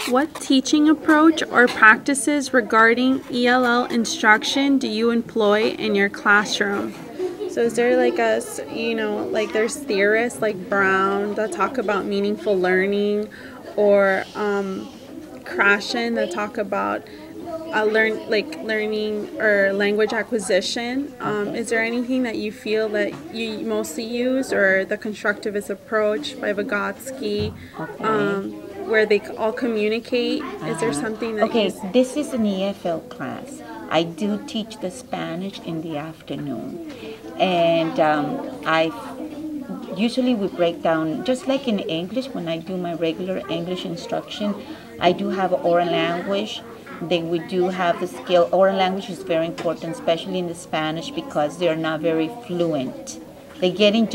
What teaching approach or practices regarding ELL instruction do you employ in your classroom? So is there like a, like there's theorists like Brown that talk about meaningful learning, or Krashen that talk about learning or language acquisition. Is there anything that you feel that you mostly use, or the constructivist approach by Vygotsky, where they all communicate? Is there something that this is an EFL class. I do teach the Spanish in the afternoon, and I usually we break down, just like in English, when I do my regular English instruction, I do have oral language. We do have the skill. Oral language is very important, especially in the Spanish, because they're not very fluent. They're getting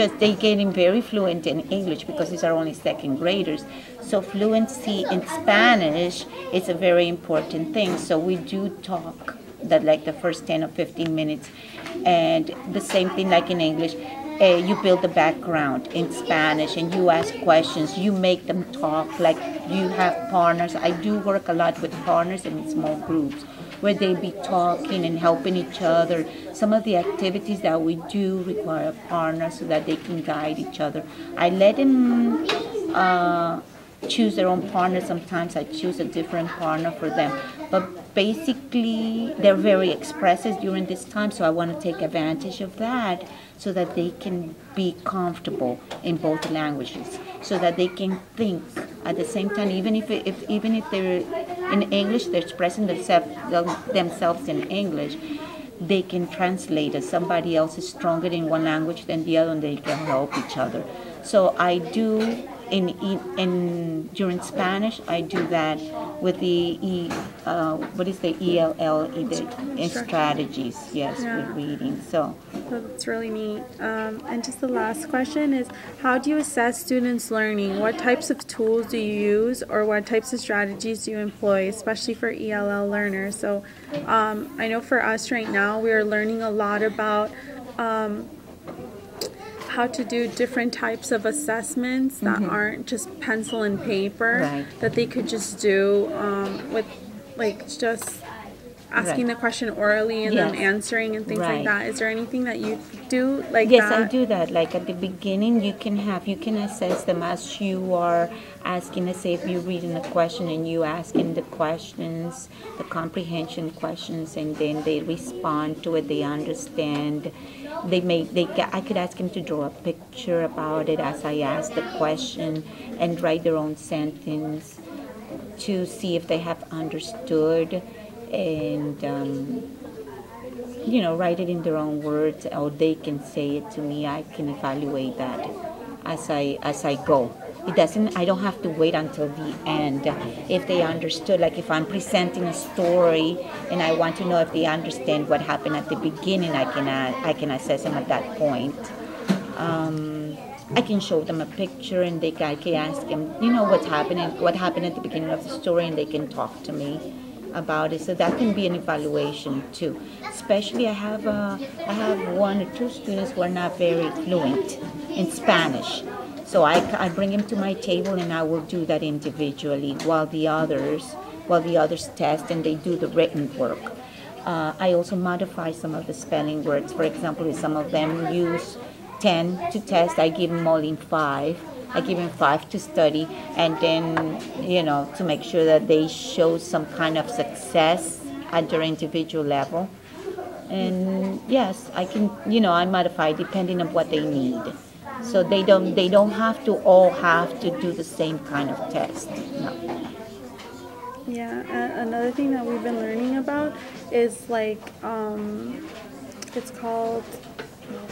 very fluent in English because these are only second graders. So fluency in Spanish is a very important thing. So we do talk that like the first 10 or 15 minutes, and the same thing like in English. You build the background in Spanish, and you ask questions. You make them talk, like you have partners. I do work a lot with partners in small groups where they be talking and helping each other. Some of the activities that we do require partners so that they can guide each other. I let them choose their own partner. Sometimes I choose a different partner for them. But basically, they're very expressive during this time, so I want to take advantage of that so that they can be comfortable in both languages, so that they can think at the same time. Even if they're in English, they're expressing themselves in English, they can translate. If somebody else is stronger in one language than the other, and they can help each other. So I do during Spanish, I do that with the ELL strategies. Yes, with reading. So that's really neat. And just the last question is, how do you assess students' learning? What types of tools do you use, or what types of strategies do you employ, especially for ELL learners? So I know for us right now, we are learning a lot about how to do different types of assessments that aren't just pencil and paper, that they could just do with like just asking the question orally and then answering and things like that. Is there anything that you do like that? Yes, I do that. Like at the beginning, you can assess them as you are asking. Let's say if you're reading a question and you asking the questions, the comprehension questions, and then they respond to it, they understand. I could ask them to draw a picture about it as I ask the question, and write their own sentence to see if they have understood, and write it in their own words, or they can say it to me. I can evaluate that as I go. I don't have to wait until the end. If they understood, like if I'm presenting a story and I want to know if they understand what happened at the beginning, I can assess them at that point. I can show them a picture, and I can ask them, what happened at the beginning of the story, and they can talk to me about it. So that can be an evaluation too. Especially I have one or two students who are not very fluent in Spanish. So I bring them to my table, and I will do that individually while the others test and they do the written work. I also modify some of the spelling words. For example, if some of them use 10 to test, I give them only 5. I give them 5 to study, and then, to make sure that they show some kind of success at their individual level. And yes, I can, I modify depending on what they need. So they don't have to all have to do the same kind of test. No. Yeah, another thing that we've been learning about is like, it's called,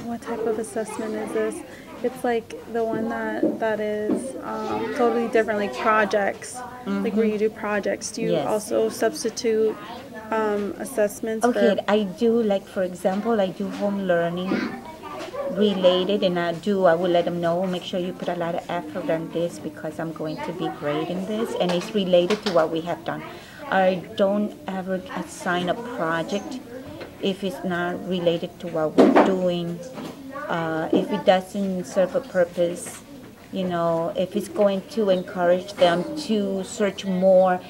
what type of assessment is this? It's like the one that is totally different, like projects, like where you do projects. Do you also substitute assessments? Okay, I do, like for example, I do home learning related, and I will let them know, make sure you put a lot of effort on this because I'm going to be grading this, and it's related to what we have done. I don't ever assign a project if it's not related to what we're doing. If it doesn't serve a purpose, You know, if it's going to encourage them to search more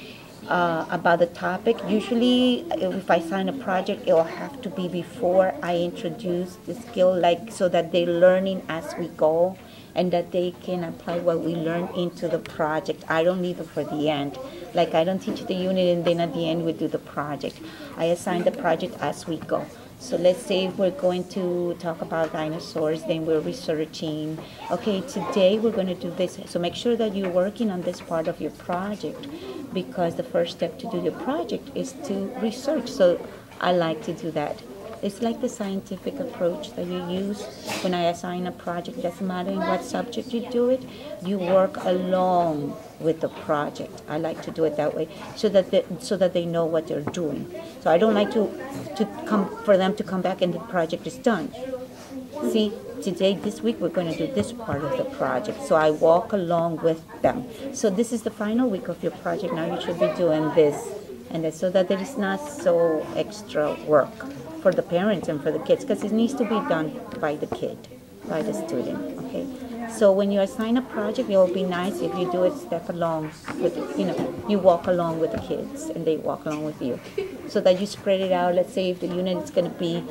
about the topic. Usually, if I sign a project, it will have to be before I introduce the skill, like so that they're learning as we go and that they can apply what we learn into the project. I don't leave it for the end. Like I don't teach the unit and then at the end we do the project. I assign the project as we go. So let's say we're going to talk about dinosaurs, then we're researching. Okay, today we're going to do this. So make sure that you're working on this part of your project because the first step to do your project is to research. So I like to do that. It's like the scientific approach that you use when I assign a project. It doesn't matter in what subject you do it, you work along with the project. I like to do it that way so that they know what they're doing. So I don't like to come for them to come back and the project is done. See, today, this week, we're going to do this part of the project. So I walk along with them. So this is the final week of your project. Now you should be doing this and that so that there is not so extra work for the parents and for the kids because it needs to be done by the kid, by the student, okay? So when you assign a project, it will be nice if you do it step along with, you walk along with the kids and they walk along with you. So that you spread it out. Let's say if the unit is going to be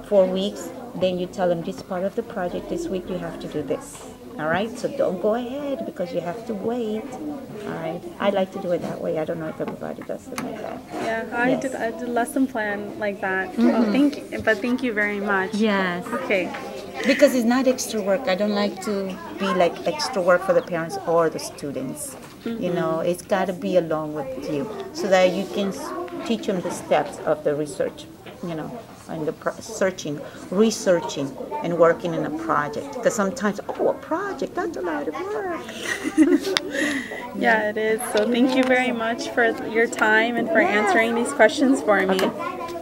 4 weeks, then you tell them this part of the project, this week you have to do this. All right, so don't go ahead because you have to wait. All right, I like to do it that way. I don't know if everybody does it like that. Yeah, I did lesson plan like that. Mm-hmm. Thank you very much. Yes. Okay. Because it's not extra work. I don't like to be like extra work for the parents or the students. Mm-hmm. It's got to be along with you so that you can teach them the steps of the research. And the researching and working in a project. Because sometimes, a project, that's a lot of work. Yeah, it is. So thank you very much for your time and for answering these questions for me. Okay.